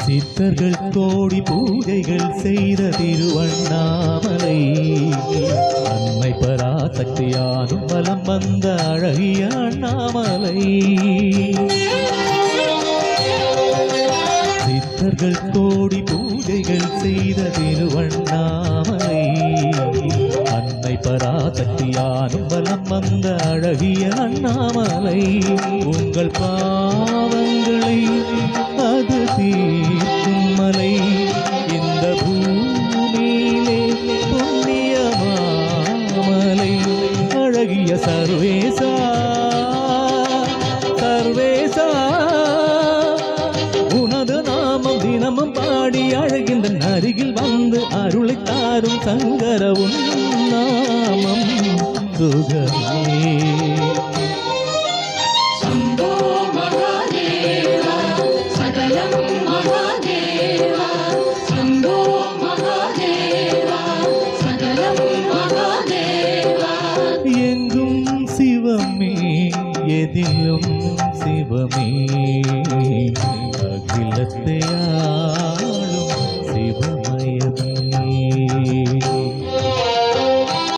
சித்தர்கள் கோடி பூஜைகள் செய்த திருவண்ணாமலை அன்னை பராசக்தியானும் வலம் வந்த அழகிய அண்ணாமலை. சித்தர்கள் கோடி பூஜைகள் செய்த திருவண்ணாமலை அன்னை பராசக்தியானும் வலம் வந்த அழகிய அண்ணாமலை. உங்கள் பாவங்களை அது தீர்க்கும் மலை இந்த பூமியிலே புண்ணியமாமலை. அழகிய சர்வேசா சர்வேசா உனது நாமம் தினமும் பாடி அழகின்ற அருகில் வந்து அருளை தாரும் சங்கரவும் நாமம் சுகமே. எங்கும் சிவமே எதிலும் சிவமே அகிலத்தையா